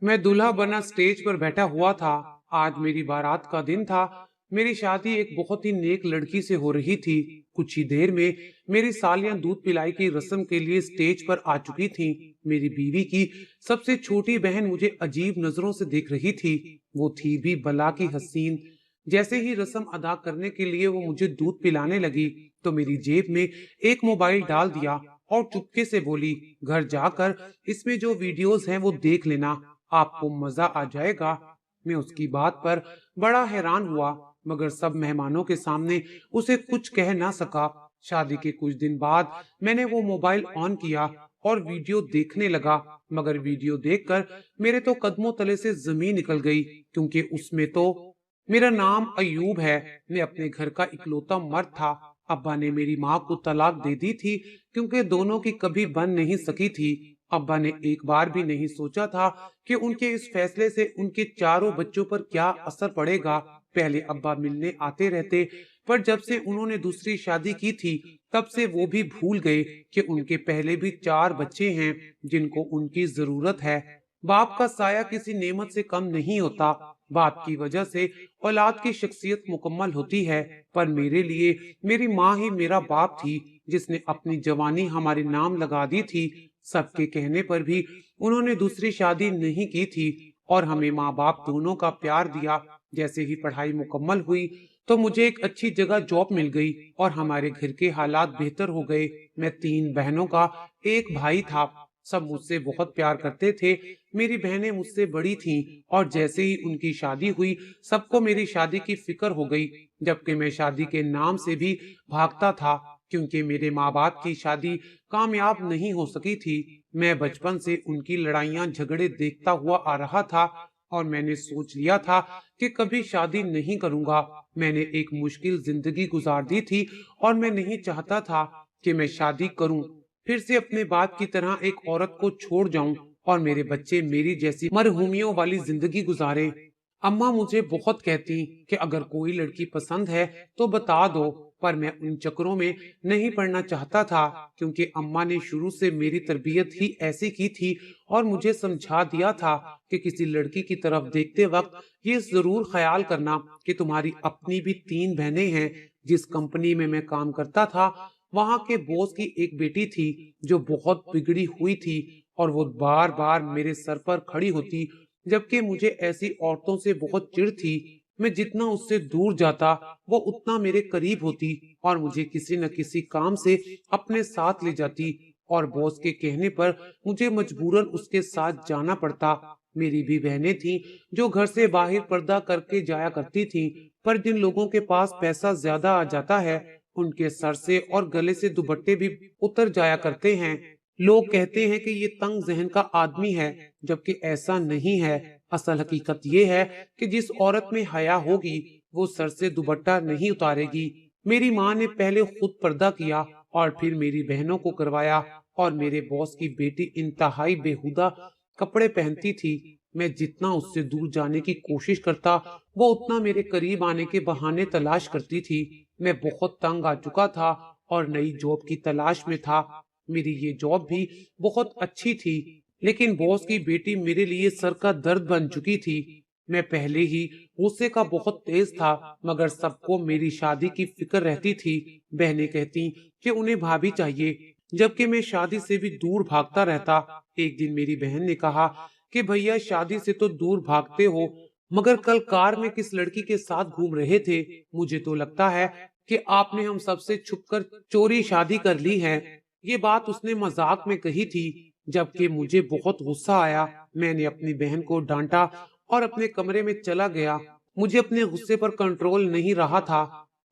मैं दूल्हा बना स्टेज पर बैठा हुआ था। आज मेरी बारात का दिन था। मेरी शादी एक बहुत ही नेक लड़की से हो रही थी। कुछ ही देर में मेरी सालियां दूध पिलाई की रस्म के लिए स्टेज पर आ चुकी थीं। मेरी बीवी की सबसे छोटी बहन मुझे अजीब नजरों से देख रही थी। वो थी भी भला की हसीन। जैसे ही रस्म अदा करने के लिए वो मुझे दूध पिलाने लगी तो मेरी जेब में एक मोबाइल डाल दिया और चुपके से बोली, घर जाकर इसमें जो वीडियोस हैं वो देख लेना, आपको मजा आ जाएगा। मैं उसकी बात पर बड़ा हैरान हुआ, मगर सब मेहमानों के सामने उसे कुछ कह ना सका। शादी के कुछ दिन बाद मैंने वो मोबाइल ऑन किया और वीडियो देखने लगा, मगर वीडियो देखकर मेरे तो कदमों तले से जमीन निकल गई, क्योंकि उसमें तो मेरा नाम अयूब है। मैं अपने घर का इकलौता मर्द था। अब्बा ने मेरी माँ को तलाक दे दी थी, क्योंकि दोनों की कभी बन नहीं सकी थी। अब्बा ने एक बार भी नहीं सोचा था कि उनके इस फैसले से उनके चारों बच्चों पर क्या असर पड़ेगा। पहले अब्बा मिलने आते रहते, पर जब से उन्होंने दूसरी शादी की थी तब से वो भी भूल गए कि उनके पहले भी 4 बच्चे हैं जिनको उनकी जरूरत है। बाप का साया किसी नेमत से कम नहीं होता। बाप की वजह से औलाद की शख्सियत मुकम्मल होती है, पर मेरे लिए मेरी माँ ही मेरा बाप थी, जिसने अपनी जवानी हमारे नाम लगा दी थी। सबके कहने पर भी उन्होंने दूसरी शादी नहीं की थी और हमें माँ बाप दोनों का प्यार दिया। जैसे ही पढ़ाई मुकम्मल हुई तो मुझे एक अच्छी जगह जॉब मिल गई और हमारे घर के हालात बेहतर हो गए। मैं 3 बहनों का एक भाई था। सब मुझसे बहुत प्यार करते थे। मेरी बहनें मुझसे बड़ी थीं और जैसे ही उनकी शादी हुई सबको मेरी शादी की फिक्र हो गई, जबकि मैं शादी के नाम से भी भागता था, क्योंकि मेरे माँ बाप की शादी कामयाब नहीं हो सकी थी। मैं बचपन से उनकी लड़ाइयाँ झगड़े देखता हुआ आ रहा था और मैंने सोच लिया था कि कभी शादी नहीं करूंगा। मैंने एक मुश्किल जिंदगी गुजार दी थी और मैं नहीं चाहता था कि मैं शादी करूं, फिर से अपने बाप की तरह एक औरत को छोड़ जाऊं और मेरे बच्चे मेरी जैसी मरहूमियों वाली जिंदगी गुजारे। अम्मा मुझे बहुत कहती कि अगर कोई लड़की पसंद है तो बता दो, पर मैं उन चक्करों में नहीं पड़ना चाहता था, क्योंकि अम्मा ने शुरू से मेरी तरबियत ही ऐसी की थी और मुझे समझा दिया था कि किसी लड़की की तरफ देखते वक्त ये जरूर ख्याल करना कि तुम्हारी अपनी भी 3 बहनें हैं। जिस कंपनी में मैं काम करता था वहां के बॉस की एक बेटी थी जो बहुत बिगड़ी हुई थी और वो बार बार मेरे सर पर खड़ी होती, जबकि मुझे ऐसी औरतों से बहुत चिढ़ थी। मैं जितना उससे दूर जाता वो उतना मेरे करीब होती और मुझे किसी न किसी काम से अपने साथ ले जाती और बॉस के कहने पर मुझे मजबूरन उसके साथ जाना पड़ता। मेरी भी बहनें थीं जो घर से बाहर पर्दा करके जाया करती थीं, पर जिन लोगों के पास पैसा ज्यादा आ जाता है उनके सर से और गले से दुपट्टे भी उतर जाया करते हैं। लोग कहते हैं कि ये तंग जहन का आदमी है, जबकि ऐसा नहीं है। असल हकीकत ये है कि जिस औरत में हया होगी वो सर से दुपट्टा नहीं उतारेगी। मेरी माँ ने पहले खुद पर्दा किया और फिर मेरी बहनों को करवाया, और मेरे बॉस की बेटी इंतहाई बेहुदा कपड़े पहनती थी। मैं जितना उससे दूर जाने की कोशिश करता वो उतना मेरे करीब आने के बहाने तलाश करती थी। मैं बहुत तंग आ चुका था और नई जॉब की तलाश में था। मेरी ये जॉब भी बहुत अच्छी थी, लेकिन बॉस की बेटी मेरे लिए सर का दर्द बन चुकी थी। मैं पहले ही गुस्से का बहुत तेज था, मगर सबको मेरी शादी की फिक्र रहती थी। बहनें कहती कि उन्हें भाभी चाहिए, जबकि मैं शादी से भी दूर भागता रहता। एक दिन मेरी बहन ने कहा कि भैया शादी से तो दूर भागते हो, मगर कल कार में किस लड़की के साथ घूम रहे थे। मुझे तो लगता है कि आपने हम सबसे छुपकर चोरी शादी कर ली है। ये बात उसने मजाक में कही थी, जबकि मुझे बहुत गुस्सा आया। मैंने अपनी बहन को डांटा और अपने कमरे में चला गया। मुझे अपने गुस्से पर कंट्रोल नहीं रहा था,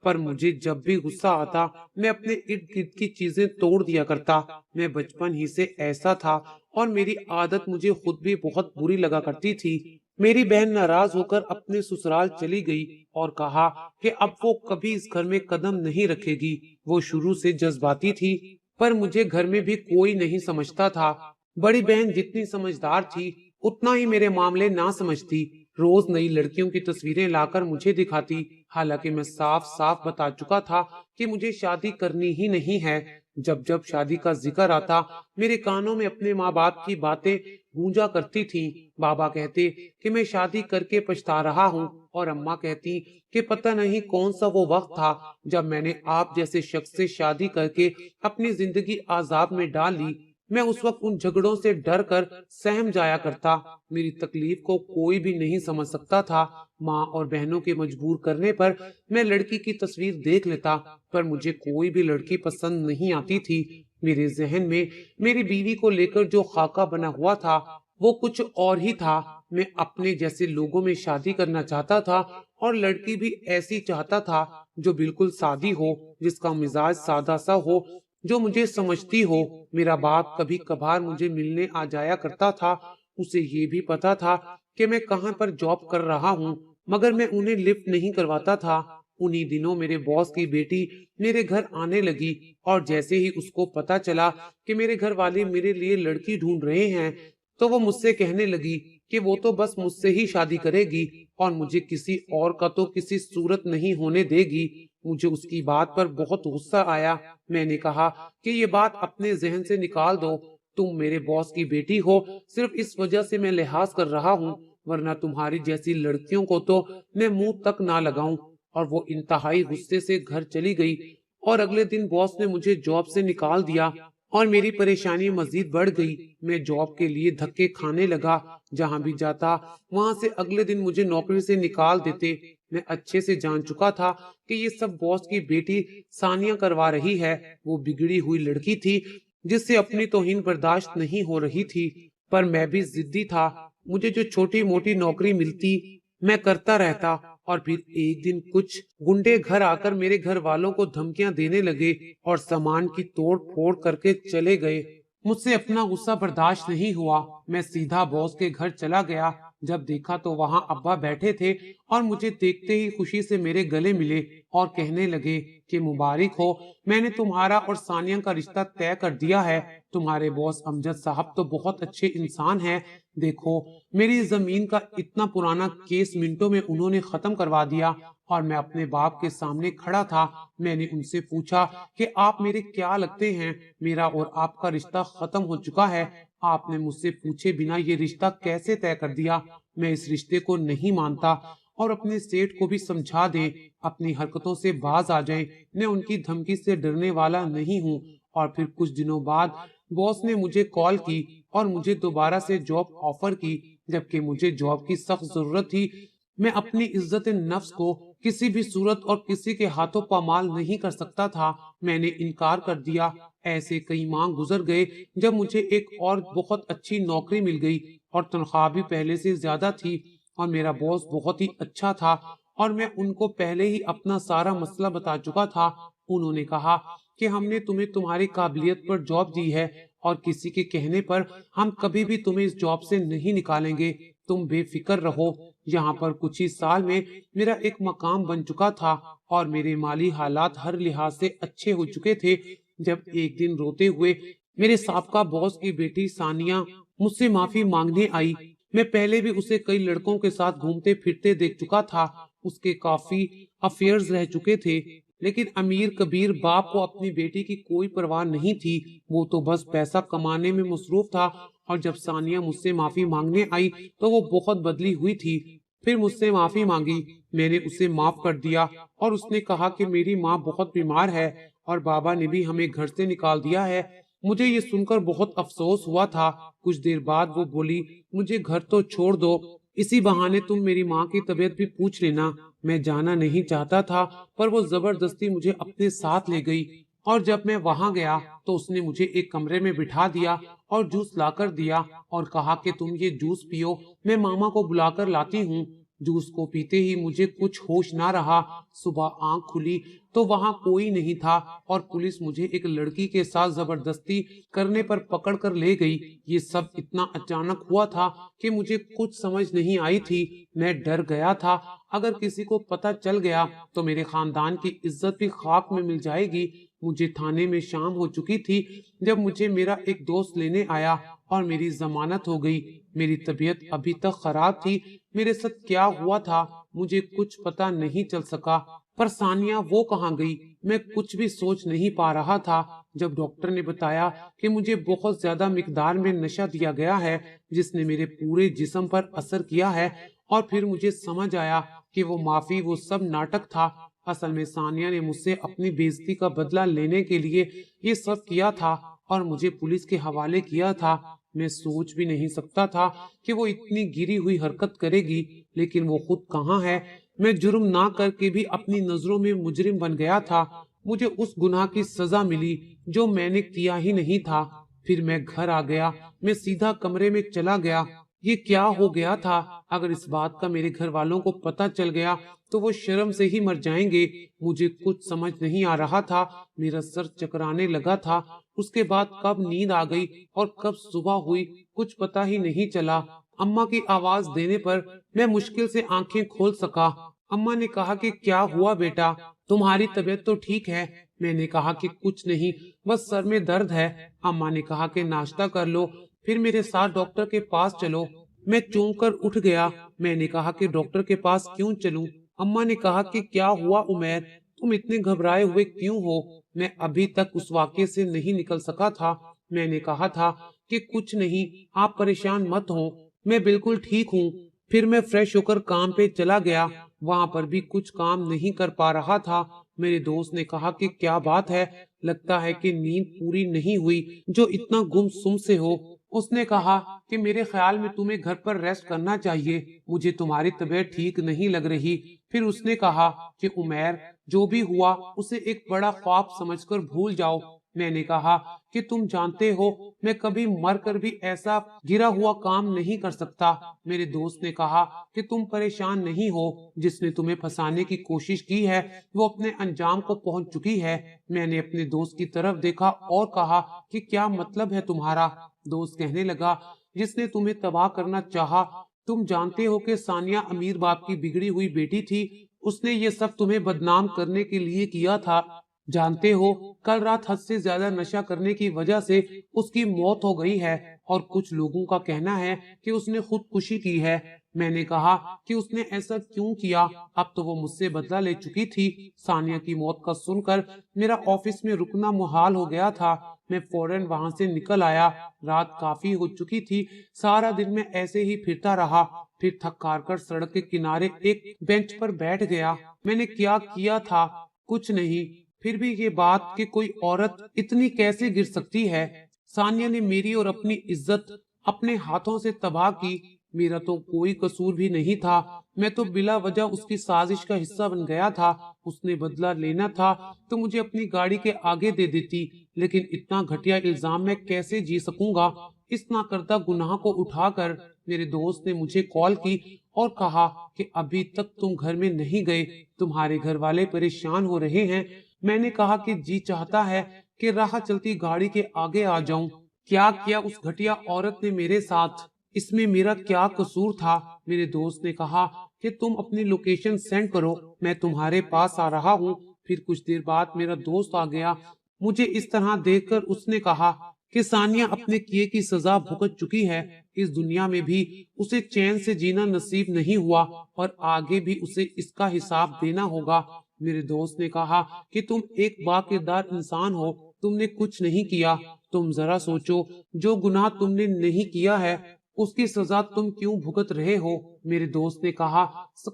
पर मुझे जब भी गुस्सा आता मैं अपने इर्द गिर्द की चीजें तोड़ दिया करता। मैं बचपन ही से ऐसा था और मेरी आदत मुझे खुद भी बहुत बुरी लगा करती थी। मेरी बहन नाराज होकर अपने ससुराल चली गई और कहा कि अब वो कभी इस घर में कदम नहीं रखेगी। वो शुरू से जज्बाती थी, पर मुझे घर में भी कोई नहीं समझता था। बड़ी बहन जितनी समझदार थी उतना ही मेरे मामले ना समझती। रोज नई लड़कियों की तस्वीरें लाकर मुझे दिखाती, हालांकि मैं साफ साफ बता चुका था कि मुझे शादी करनी ही नहीं है। जब जब शादी का जिक्र आता, मेरे कानों में अपने माँ बाप की बातें गूंजा करती थीं। बाबा कहते कि मैं शादी करके पछता रहा हूँ, और अम्मा कहती कि पता नहीं कौन सा वो वक्त था जब मैंने आप जैसे शख्स से शादी करके अपनी जिंदगी आजाब में डाल ली। मैं उस वक्त उन झगड़ों से डर कर सहम जाया करता। मेरी तकलीफ को कोई भी नहीं समझ सकता था। माँ और बहनों के मजबूर करने पर मैं लड़की की तस्वीर देख लेता, पर मुझे कोई भी लड़की पसंद नहीं आती थी। मेरे जहन में मेरी बीवी को लेकर जो खाका बना हुआ था, वो कुछ और ही था। मैं अपने जैसे लोगों में शादी करना चाहता था, और लड़की भी ऐसी चाहता था जो बिल्कुल सादी हो, जिसका मिजाज सादा सा हो, जो मुझे समझती हो। मेरा बाप कभी कभार मुझे मिलने आ जाया करता था। उसे ये भी पता था कि मैं कहाँ पर जॉब कर रहा हूँ, मगर मैं उन्हें लिफ्ट नहीं करवाता था। उन्हीं दिनों मेरे बॉस की बेटी मेरे घर आने लगी, और जैसे ही उसको पता चला कि मेरे घर वाले मेरे लिए लड़की ढूंढ रहे हैं, तो वो मुझसे कहने लगी कि वो तो बस मुझसे ही शादी करेगी, और मुझे किसी और का तो किसी सूरत नहीं होने देगी। मुझे उसकी बात पर बहुत गुस्सा आया। मैंने कहा कि ये बात अपने जहन से निकाल दो। तुम मेरे बॉस की बेटी हो, सिर्फ इस वजह से मैं लिहाज कर रहा हूँ, वरना तुम्हारी जैसी लड़कियों को तो मैं मुंह तक ना लगाऊं। और वो इंतहाई गुस्से से घर चली गई, और अगले दिन बॉस ने मुझे जॉब से निकाल दिया, और मेरी परेशानी मजीद बढ़ गई। मैं जॉब के लिए धक्के खाने लगा। जहां भी जाता, वहां से अगले दिन मुझे नौकरी से निकाल देते। मैं अच्छे से जान चुका था कि ये सब बॉस की बेटी सानिया करवा रही है। वो बिगड़ी हुई लड़की थी, जिससे अपनी तौहीन बर्दाश्त नहीं हो रही थी। पर मैं भी जिद्दी था। मुझे जो छोटी मोटी नौकरी मिलती, मैं करता रहता। और फिर एक दिन कुछ गुंडे घर आकर मेरे घर वालों को धमकियां देने लगे, और सामान की तोड़ फोड़ करके चले गए। मुझसे अपना गुस्सा बर्दाश्त नहीं हुआ। मैं सीधा बॉस के घर चला गया। जब देखा तो वहां अब्बा बैठे थे, और मुझे देखते ही खुशी से मेरे गले मिले, और कहने लगे कि मुबारक हो, मैंने तुम्हारा और सानिया का रिश्ता तय कर दिया है। तुम्हारे बॉस अमजद साहब तो बहुत अच्छे इंसान हैं। देखो, मेरी जमीन का इतना पुराना केस मिनटों में उन्होंने खत्म करवा दिया, और मैं अपने बाप के सामने खड़ा था। मैंने उनसे पूछा कि आप मेरे क्या लगते हैं? मेरा और आपका रिश्ता खत्म हो चुका है। आपने मुझसे पूछे बिना ये रिश्ता कैसे तय कर दिया? मैं इस रिश्ते को नहीं मानता, और अपने सेठ को भी समझा दें, अपनी हरकतों से बाज आ जाएं। मैं उनकी धमकी से डरने वाला नहीं हूँ। और फिर कुछ दिनों बाद बॉस ने मुझे कॉल की, और मुझे दोबारा से जॉब ऑफर की, जबकि मुझे जॉब की सख्त जरूरत थी। मैं अपनी इज्जत नफ्स को किसी भी सूरत और किसी के हाथों पामाल नहीं कर सकता था। मैंने इनकार कर दिया। ऐसे कई माह गुजर गए, जब मुझे एक और बहुत अच्छी नौकरी मिल गई, और तनख्वाह भी पहले से ज्यादा थी, और मेरा बॉस बहुत ही अच्छा था, और मैं उनको पहले ही अपना सारा मसला बता चुका था। उन्होंने कहा कि हमने तुम्हें तुम्हारी काबिलियत पर जॉब दी है, और किसी के कहने पर हम कभी भी तुम्हें इस जॉब से नहीं निकालेंगे। तुम बेफिक्र रहो। यहाँ पर कुछ ही साल में मेरा एक मकाम बन चुका था, और मेरे माली हालात हर लिहाज से अच्छे हो चुके थे। जब एक दिन रोते हुए मेरे साबका बॉस की बेटी सानिया मुझसे माफी मांगने आई। मैं पहले भी उसे कई लड़कों के साथ घूमते फिरते देख चुका था। उसके काफी अफेयर्स रह चुके थे, लेकिन अमीर कबीर बाप को अपनी बेटी की कोई परवाह नहीं थी। वो तो बस पैसा कमाने में मसरूफ था। और जब सानिया मुझसे माफी मांगने आई, तो वो बहुत बदली हुई थी। फिर मुझसे माफी मांगी। मैंने उसे माफ कर दिया, और उसने कहा कि मेरी माँ बहुत बीमार है, और बाबा ने भी हमें घर से निकाल दिया है। मुझे ये सुनकर बहुत अफसोस हुआ था। कुछ देर बाद वो बोली, मुझे घर तो छोड़ दो, इसी बहाने तुम मेरी माँ की तबीयत भी पूछ लेना। मैं जाना नहीं चाहता था, पर वो जबरदस्ती मुझे अपने साथ ले गई। और जब मैं वहां गया, तो उसने मुझे एक कमरे में बिठा दिया, और जूस लाकर दिया, और कहा कि तुम ये जूस पियो, मैं मामा को बुलाकर लाती हूँ। जूस को पीते ही मुझे कुछ होश ना रहा। सुबह आंख खुली तो वहां कोई नहीं था, और पुलिस मुझे एक लड़की के साथ जबरदस्ती करने पर पकड़ कर ले गई। ये सब इतना अचानक हुआ था कि मुझे कुछ समझ नहीं आई थी। मैं डर गया था, अगर किसी को पता चल गया तो मेरे खानदान की इज्जत भी खाक में मिल जाएगी। मुझे थाने में शाम हो चुकी थी, जब मुझे मेरा एक दोस्त लेने आया, और मेरी जमानत हो गई। मेरी तबीयत अभी तक खराब थी। मेरे साथ क्या हुआ था मुझे कुछ पता नहीं चल सका। पर सानिया वो कहाँ गई, मैं कुछ भी सोच नहीं पा रहा था। جب ڈاکٹر نے بتایا کہ مجھے بہت زیادہ مقدار میں نشہ دیا گیا ہے جس نے میرے پورے جسم پر اثر کیا ہے، اور پھر مجھے سمجھ آیا کہ وہ سب ناٹک تھا۔ اصل میں ثانیہ نے مجھ سے اپنی بے عزتی کا بدلہ لینے کے لیے یہ سب کیا تھا اور مجھے پولیس کے حوالے کیا تھا۔ میں سوچ بھی نہیں سکتا تھا کہ وہ اتنی گری ہوئی حرکت کرے گی، لیکن وہ خود کہاں ہے۔ میں جرم نہ کر کے بھی اپنی نظروں میں مجرم بن گیا تھا۔ مجھے اس گناہ کی سزا ملی جو میں نے کیا ہی نہیں تھا۔ پھر میں گھر آ گیا، میں سیدھا کمرے میں چلا گیا۔ یہ کیا ہو گیا تھا؟ اگر اس بات کا میرے گھر والوں کو پتہ چل گیا تو وہ شرم سے ہی مر جائیں گے۔ مجھے کچھ سمجھ نہیں آ رہا تھا، میرا سر چکرانے لگا تھا۔ اس کے بعد کب نیند آ گئی اور کب صبح ہوئی کچھ پتہ ہی نہیں چلا۔ اماں کی آواز دینے پر میں مشکل سے آنکھیں کھول سکا۔ اماں نے کہا کہ کیا ہوا بیٹا، تمہاری طبیعت تو ٹھیک ہے؟ میں نے کہا کہ کچھ نہیں، بس سر میں درد ہے۔ اماں نے کہا کہ ناشتہ کر لو، پھر میرے ساتھ ڈاکٹر کے پاس چلو۔ میں چونک کر اٹھ گیا۔ میں نے کہا کہ ڈاکٹر کے پاس کیوں چلوں؟ اماں نے کہا کہ کیا ہوا عمیر، تم اتنے گھبرائے ہوئے کیوں ہو؟ میں ابھی تک اس واقعے سے نہیں نکل سکا تھا۔ میں نے کہا تھا کہ کچھ نہیں، آپ پریشان مت ہوں، میں بالکل ٹھیک ہوں۔ پھر میں فریش ہو کر کام پہ چلا گیا۔ وہاں پر بھی کچھ کام نہیں کر پا رہا تھا۔ میرے دوست نے کہا کہ کیا بات ہے، لگتا ہے کہ نیند پوری نہیں ہوئی جو اتنا گم سم سے ہو۔ اس نے کہا کہ میرے خیال میں تمہیں گھر پر ریسٹ کرنا چاہیے، مجھے تمہاری طبیعت ٹھیک نہیں لگ رہی۔ پھر اس نے کہا کہ عمیر، جو بھی ہوا اسے ایک بڑا خواب سمجھ کر بھول جاؤ۔ میں نے کہا کہ تم جانتے ہو میں کبھی مر کر بھی ایسا گرا ہوا کام نہیں کر سکتا۔ میرے دوست نے کہا کہ تم پریشان نہیں ہو، جس نے تمہیں پھنسانے کی کوشش کی ہے وہ اپنے انجام کو پہنچ چکی ہے۔ میں نے اپنے دوست کی طرف دیکھا اور کہا کہ کیا مطلب ہے تمہارا؟ دوست کہنے لگا، جس نے تمہیں تباہ کرنا چاہا۔ تم جانتے ہو کہ ثانیہ امیر باپ کی بگڑی ہوئی بیٹی تھی، اس نے یہ سب تمہیں بدنام کرنے کے لیے کیا تھا۔ جانتے ہو کل رات حد سے زیادہ نشہ کرنے کی وجہ سے اس کی موت ہو گئی ہے، اور کچھ لوگوں کا کہنا ہے کہ اس نے خودکشی کی ہے۔ میں نے کہا کہ اس نے ایسا کیوں کیا؟ اب تو وہ مجھ سے بدلہ لے چکی تھی۔ ثانیہ کی موت کا سن کر میرا آفس میں رکنا محال ہو گیا تھا۔ میں فوراً وہاں سے نکل آیا۔ رات کافی ہو چکی تھی، سارا دن میں ایسے ہی پھرتا رہا۔ پھر تھک ہار کر سڑک کے کنارے ایک بینچ پر بیٹھ گیا۔ میں نے کیا کیا تھا؟ کچھ نہیں۔ پھر بھی یہ بات کہ کوئی عورت اتنی کیسے گر سکتی ہے؟ ثانیہ نے میری اور اپنی عزت اپنے ہاتھوں سے تباہ کی۔ میرا تو کوئی قصور بھی نہیں تھا، میں تو بلا وجہ اس کی سازش کا حصہ بن گیا تھا۔ اس نے بدلہ لینا تھا تو مجھے اپنی گاڑی کے آگے دے دیتی، لیکن اتنا گھٹیا الزام میں کیسے جی سکوں گا؟ اس ناکردہ گناہ کو اٹھا کر میرے دوست نے مجھے کال کی اور کہا کہ ابھی تک تم گھر میں نہیں گئے، تمہارے گھر والے پریشان ہو رہے ہیں۔ میں نے کہا کہ جی چاہتا ہے کہ راہ چلتی گاڑی کے آگے آ جاؤں۔ کیا کیا اس گھٹیا عورت نے میرے ساتھ؟ اس میں میرا کیا قصور تھا؟ میرے دوست نے کہا کہ تم اپنی لوکیشن سینڈ کرو، میں تمہارے پاس آ رہا ہوں۔ پھر کچھ دیر بعد میرا دوست آ گیا۔ مجھے اس طرح دیکھ کر اس نے کہا کہ ثانیہ اپنے کیے کی سزا بھگت چکی ہے، اس دنیا میں بھی اسے چین سے جینا نصیب نہیں ہوا اور آگے بھی اسے اس کا حساب دینا ہوگا۔ میرے دوست نے کہا کہ تم ایک با کردار انسان ہو، تم نے کچھ نہیں کیا۔ تم ذرا سوچو، جو گناہ تم نے نہیں کیا ہے اس کی سزا تم کیوں بھگت رہے ہو؟ میرے دوست نے کہا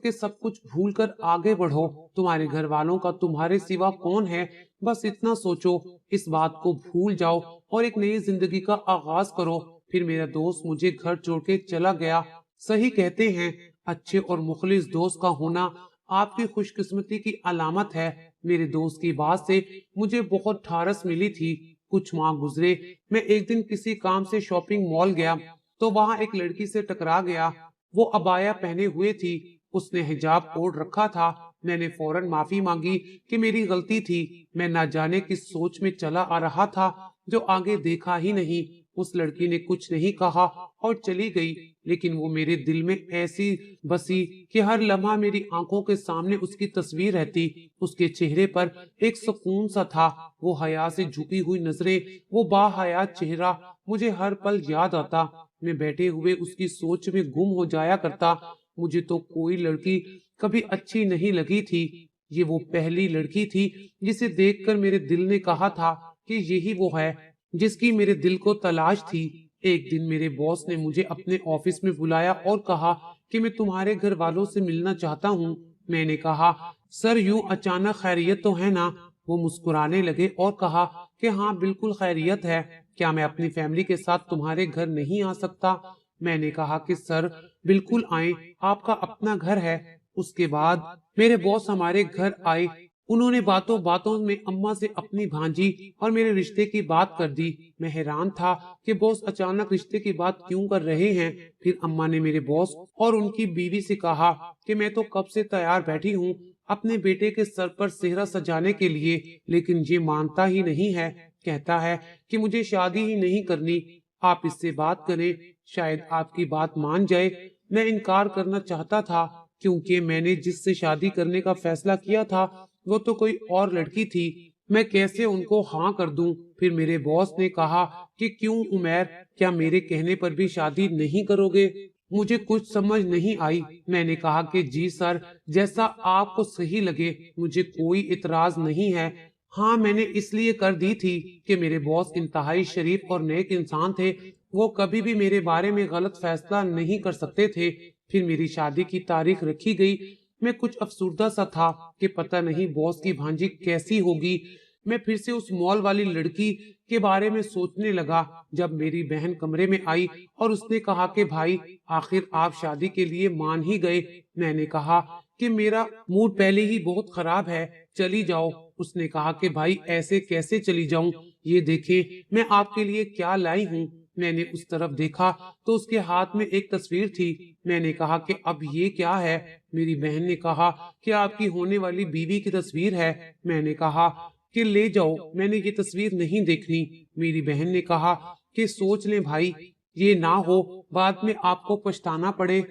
کہ سب کچھ بھول کر آگے بڑھو، تمہارے گھر والوں کا تمہارے سوا کون ہے؟ بس اتنا سوچو، اس بات کو بھول جاؤ اور ایک نئی زندگی کا آغاز کرو۔ پھر میرا دوست مجھے گھر چھوڑ کے چلا گیا۔ صحیح کہتے ہیں، اچھے اور مخلص دوست کا ہونا آپ کی خوش قسمتی کی علامت ہے۔ میرے دوست کی بات سے مجھے بہت ٹھارس ملی تھی۔ کچھ ماہ گزرے، میں ایک دن کسی کام سے شاپنگ مال گیا تو وہاں ایک لڑکی سے ٹکرا گیا۔ وہ عبایا پہنے ہوئے تھی، اس نے حجاب اوڑھ رکھا تھا۔ میں نے فوراً معافی مانگی کہ میری غلطی تھی، میں نہ جانے کس سوچ میں چلا آ رہا تھا جو آگے دیکھا ہی نہیں۔ اس لڑکی نے کچھ نہیں کہا اور چلی گئی، لیکن وہ میرے دل میں ایسی بسی کہ ہر لمحہ میری آنکھوں کے سامنے اس کی تصویر رہتی۔ اس کے چہرے پر ایک سکون سا تھا، وہ حیا سے جھکی ہوئی نظریں، وہ با حیا چہرہ مجھے ہر پل یاد آتا۔ میں بیٹھے ہوئے اس کی سوچ میں گم ہو جایا کرتا۔ مجھے تو کوئی لڑکی کبھی اچھی نہیں لگی تھی، یہ وہ پہلی لڑکی تھی جسے دیکھ کر میرے دل نے کہا تھا कि यही वो है जिसकी मेरे दिल को तलाश थी। एक दिन मेरे बॉस ने मुझे अपने ऑफिस में बुलाया और कहा कि मैं तुम्हारे घर वालों से मिलना चाहता हूँ। मैंने कहा, सर यूं अचानक खैरियत तो है ना? वो मुस्कुराने लगे और कहा कि हाँ बिल्कुल खैरियत है। क्या मैं अपनी फैमिली के साथ तुम्हारे घर नहीं आ सकता? मैंने कहा कि सर बिल्कुल आए, आपका अपना घर है। उसके बाद मेरे बॉस हमारे घर आए। उन्होंने बातों बातों में अम्मा से अपनी भांजी और मेरे रिश्ते की बात कर दी। मैं हैरान था कि बॉस अचानक रिश्ते की बात क्यों कर रहे हैं। फिर अम्मा ने मेरे बॉस और उनकी बीवी से कहा कि मैं तो कब से तैयार बैठी हूँ अपने बेटे के सर पर सेहरा सजाने के लिए, लेकिन ये मानता ही नहीं है। कहता है कि मुझे शादी ही नहीं करनी। आप इससे बात करें, शायद आपकी बात मान जाए। मैं इनकार करना चाहता था क्योंकि मैंने जिससे शादी करने का फैसला किया था वो तो कोई और लड़की थी। मैं कैसे उनको हाँ कर दूं? फिर मेरे बॉस ने कहा कि क्यों उमैर, क्या मेरे कहने पर भी शादी नहीं करोगे? मुझे कुछ समझ नहीं आई। मैंने कहा कि जी सर, जैसा आपको सही लगे, मुझे कोई इतराज नहीं है। हाँ मैंने इसलिए कर दी थी कि मेरे बॉस इंतहाई शरीफ और नेक इंसान थे। वो कभी भी मेरे बारे में गलत फैसला नहीं कर सकते थे। फिर मेरी शादी की तारीख रखी गई। मैं कुछ अफसुर्दा सा था कि पता नहीं बॉस की भांजी कैसी होगी। मैं फिर से उस मॉल वाली लड़की के बारे में सोचने लगा जब मेरी बहन कमरे में आई और उसने कहा कि भाई आखिर आप शादी के लिए मान ही गए। मैंने कहा कि मेरा मूड पहले ही बहुत खराब है, चली जाओ। उसने कहा कि भाई ऐसे कैसे चली जाऊं, ये देखें मैं आपके लिए क्या लाई हूँ। मैंने उस तरफ देखा तो उसके हाथ में एक तस्वीर थी। मैंने कहा कि अब ये क्या है? मेरी बहन ने कहा कि आपकी होने वाली बीवी की तस्वीर है। मैंने कहा कि ले जाओ, मैंने ये तस्वीर नहीं देखनी। मेरी बहन ने कहा कि सोच लें भाई, ये ना हो बाद में आपको पछताना पड़े।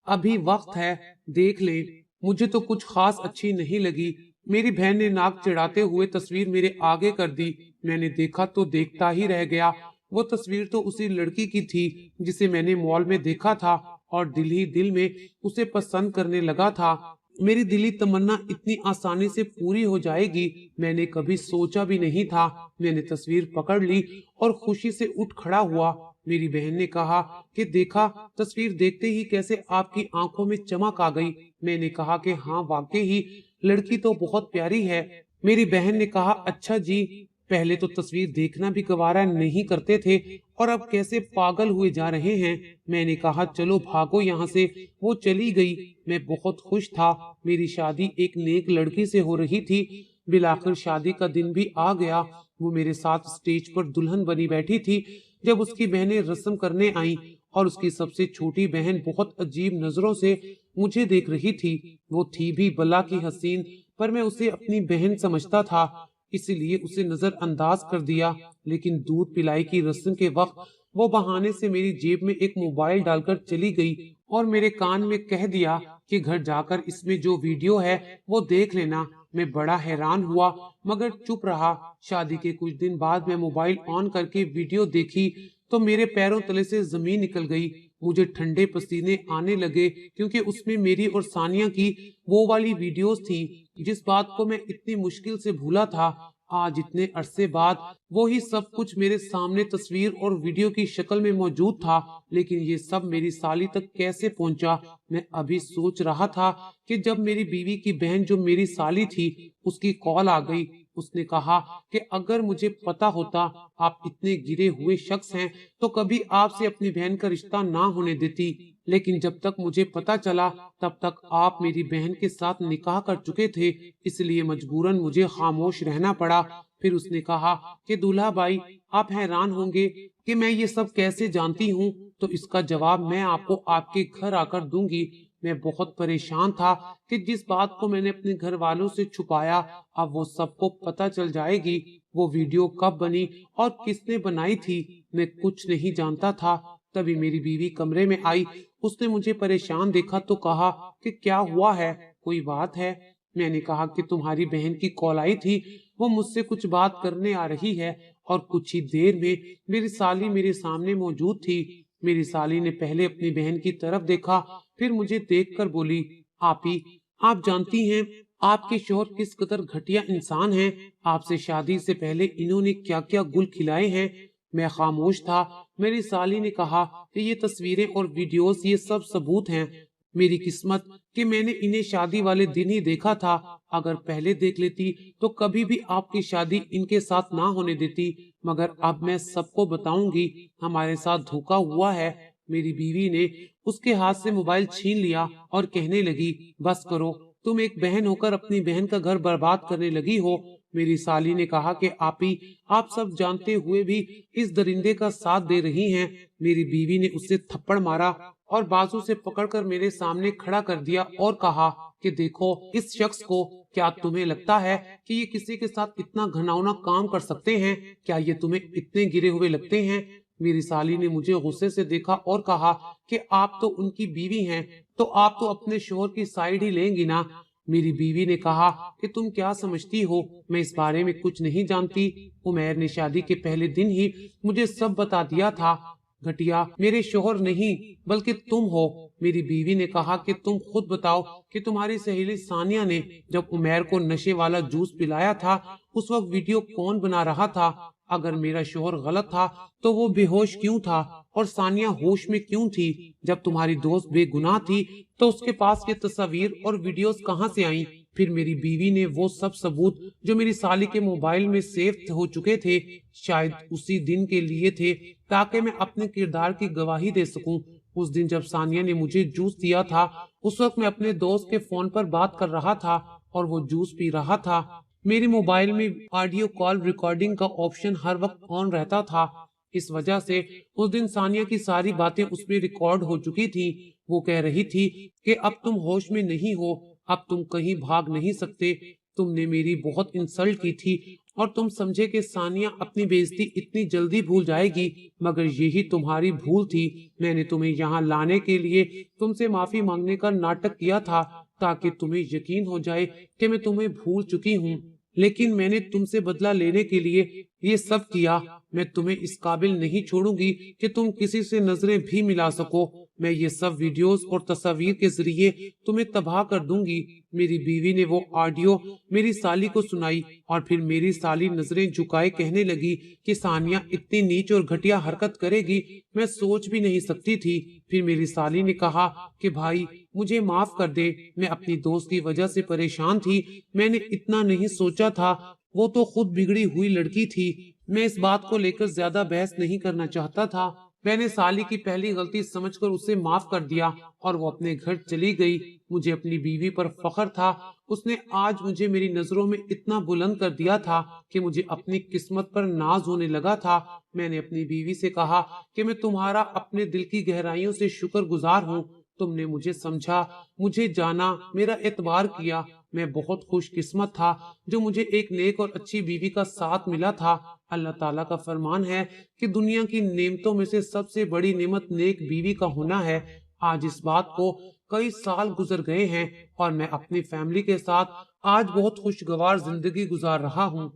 अभी वक्त है, देख लें। मुझे तो कुछ खास अच्छी नहीं लगी। मेरी बहन ने नाक चिढ़ाते हुए तस्वीर मेरे आगे कर दी। मैंने देखा तो देखता ही रह गया। वो तस्वीर तो उसी लड़की की थी जिसे मैंने मॉल में देखा था और दिल ही दिल में उसे पसंद करने लगा था। मेरी दिली तमन्ना इतनी आसानी से पूरी हो जाएगी मैंने कभी सोचा भी नहीं था। मैंने तस्वीर पकड़ ली और खुशी से उठ खड़ा हुआ। मेरी बहन ने कहा कि देखा, तस्वीर देखते ही कैसे आपकी आंखों में चमक आ गई। मैंने कहा कि हाँ वाकई ही लड़की तो बहुत प्यारी है। मेरी बहन ने कहा अच्छा जी, पहले तो तस्वीर देखना भी गवारा नहीं करते थे और अब कैसे पागल हुए जा रहे हैं। मैंने कहा चलो भागो यहाँ से। वो चली गई। मैं बहुत खुश था। मेरी शादी एक नेक लड़की से हो रही थी। बिलाखिर शादी का दिन भी आ गया। वो मेरे साथ स्टेज पर दुल्हन बनी बैठी थी। जब उसकी बहनें रस्म करने आईं और उसकी सबसे छोटी बहन बहुत अजीब नजरों से मुझे देख रही थी। वो थी भी बला की हसीन, पर मैं उसे अपनी बहन समझता था, इसलिए उसे नजरअंदाज कर दिया। लेकिन दूध पिलाई की रस्म के वक्त वो बहाने से मेरी जेब में एक मोबाइल डालकर चली गई और मेरे कान में कह दिया कि घर जाकर इसमें जो वीडियो है वो देख लेना। मैं बड़ा हैरान हुआ मगर चुप रहा। शादी के कुछ दिन बाद मैं मोबाइल ऑन करके वीडियो देखी तो मेरे पैरों तले से जमीन निकल गई। मुझे ठंडे पसीने आने लगे क्योंकि उसमें मेरी और सानिया की वो वाली वीडियोस थी जिस बात को मैं इतनी मुश्किल से भूला था। आज इतने अरसे बाद वो ही सब कुछ मेरे सामने तस्वीर और वीडियो की शक्ल में मौजूद था। लेकिन ये सब मेरी साली तक कैसे पहुंचा? मैं अभी सोच रहा था कि जब मेरी बीवी की बहन जो मेरी साली थी उसकी कॉल आ गई। उसने कहा कि अगर मुझे पता होता आप इतने गिरे हुए शख्स हैं तो कभी आपसे अपनी बहन का रिश्ता ना होने देती। लेकिन जब तक मुझे पता चला तब तक आप मेरी बहन के साथ निकाह कर चुके थे, इसलिए मजबूरन मुझे खामोश रहना पड़ा। फिर उसने कहा कि दूल्हा भाई, आप हैरान होंगे कि मैं ये सब कैसे जानती हूँ, तो इसका जवाब मैं आपको आपके घर आकर दूंगी। मैं बहुत परेशान था कि जिस बात को मैंने अपने घर वालों से छुपाया अब वो सबको पता चल जाएगी। वो वीडियो कब बनी और किसने बनाई थी मैं कुछ नहीं जानता था। तभी मेरी बीवी कमरे में आई। उसने मुझे परेशान देखा तो कहा कि क्या हुआ है, कोई बात है? मैंने कहा कि तुम्हारी बहन की कॉल आई थी, वो मुझसे कुछ बात करने आ रही है। और कुछ ही देर में मेरी साली मेरे सामने मौजूद थी। मेरी साली ने पहले अपनी बहन की तरफ देखा, फिर मुझे देखकर बोली, आपी, आप जानती हैं آپ کے شوہر کس قدر گھٹیا انسان ہیں، آپ سے شادی سے پہلے انہوں نے کیا کیا گل کھلائے ہیں۔ میں خاموش تھا۔ میری سالی نے کہا کہ یہ تصویریں اور ویڈیوز یہ سب ثبوت ہیں۔ میری قسمت کہ میں نے انہیں شادی والے دن ہی دیکھا تھا، اگر پہلے دیکھ لیتی تو کبھی بھی آپ کی شادی ان کے ساتھ نہ ہونے دیتی، مگر اب میں سب کو بتاؤں گی، ہمارے ساتھ دھوکا ہوا ہے۔ میری بیوی نے اس کے ہاتھ سے موبائل چھین لیا اور کہنے لگی، بس کرو، تم ایک بہن ہو کر اپنی بہن کا گھر برباد کرنے لگی ہو۔ میری سالی نے کہا کہ آپی، آپ سب جانتے ہوئے بھی اس درندے کا ساتھ دے رہی ہیں۔ میری بیوی نے اسے تھپڑ مارا اور بازو سے پکڑ کر میرے سامنے کھڑا کر دیا اور کہا کہ دیکھو اس شخص کو، کیا تمہیں لگتا ہے کہ یہ کسی کے ساتھ اتنا گھناؤنا کام کر سکتے ہیں؟ کیا یہ تمہیں اتنے گرے ہوئے لگتے ہیں؟ میری سالی نے مجھے غصے سے دیکھا اور کہا کہ آپ تو ان کی بیوی ہیں، تو آپ تو اپنے شوہر کی سائیڈ ہی لیں گی نا۔ میری بیوی نے کہا کہ تم کیا سمجھتی ہو، میں اس بارے میں کچھ نہیں جانتی، عمیر نے شادی کے پہلے دن ہی مجھے سب بتا دیا تھا۔ گھٹیا میرے شوہر نہیں بلکہ تم ہو۔ میری بیوی نے کہا کہ تم خود بتاؤ کہ تمہاری سہیلی ثانیہ نے جب عمیر کو نشے والا جوس پلایا تھا اس وقت ویڈیو کون بنا رہا تھا؟ اگر میرا شوہر غلط تھا تو وہ بے ہوش کیوں تھا اور ثانیہ ہوش میں کیوں تھی؟ جب تمہاری دوست بے گناہ تھی تو اس کے پاس یہ تصاویر اور ویڈیوز کہاں سے آئیں؟ پھر میری بیوی نے وہ سب ثبوت جو میری سالی کے موبائل میں سیو ہو چکے تھے، شاید اسی دن کے لیے تھے تاکہ میں اپنے کردار کی گواہی دے سکوں۔ اس دن جب ثانیہ نے مجھے جوس دیا تھا اس وقت میں اپنے دوست کے فون پر بات کر رہا تھا اور وہ جوس پی رہا تھا۔ میرے موبائل میں آڈیو کال ریکارڈنگ کا آپشن ہر وقت آن رہتا تھا، اس وجہ سے اس دن ثانیہ کی ساری باتیں اس میں ریکارڈ ہو چکی تھی۔ وہ کہہ رہی تھی کہ اب تم ہوش میں نہیں ہو، اب تم کہیں بھاگ نہیں سکتے، تم نے میری بہت انسلٹ کی تھی اور تم سمجھے کہ ثانیہ اپنی بے عزتی اتنی جلدی بھول جائے گی، مگر یہی تمہاری بھول تھی۔ میں نے تمہیں یہاں لانے کے لیے تم سے معافی مانگنے کا ناٹک کیا تھا تاکہ تمہیں یقین ہو جائے کہ میں تمہیں بھول چکی ہوں، لیکن میں نے تم سے بدلہ لینے کے لیے یہ سب کیا۔ میں تمہیں اس قابل نہیں چھوڑوں گی کہ تم کسی سے نظریں بھی ملا سکو۔ میں یہ سب ویڈیوز اور تصاویر کے ذریعے تمہیں تباہ کر دوں گی۔ میری بیوی نے وہ آڈیو میری سالی کو سنائی اور پھر میری سالی نظریں جھکائے کہنے لگی کہ ثانیہ اتنی نیچ اور گھٹیا حرکت کرے گی میں سوچ بھی نہیں سکتی تھی۔ پھر میری سالی نے کہا کہ بھائی مجھے معاف کر دے، میں اپنی دوست کی وجہ سے پریشان تھی، میں نے اتنا نہیں سوچا تھا، وہ تو خود بگڑی ہوئی لڑکی تھی۔ میں اس بات کو لے کر زیادہ بحث نہیں کرنا چاہتا تھا۔ میں نے سالی کی پہلی غلطی سمجھ کر اسے معاف کر دیا اور وہ اپنے گھر چلی گئی۔ مجھے اپنی بیوی پر فخر تھا، اس نے آج مجھے میری نظروں میں اتنا بلند کر دیا تھا کہ مجھے اپنی قسمت پر ناز ہونے لگا تھا۔ میں نے اپنی بیوی سے کہا کہ میں تمہارا اپنے دل کی گہرائیوں سے شکر گزار ہوں، تم نے مجھے سمجھا، مجھے جانا، میرا اعتبار کیا۔ میں بہت خوش قسمت تھا جو مجھے ایک نیک اور اچھی بیوی کا ساتھ ملا تھا۔ اللہ تعالیٰ کا فرمان ہے کہ دنیا کی نعمتوں میں سے سب سے بڑی نعمت نیک بیوی کا ہونا ہے۔ آج اس بات کو کئی سال گزر گئے ہیں اور میں اپنی فیملی کے ساتھ آج بہت خوشگوار زندگی گزار رہا ہوں۔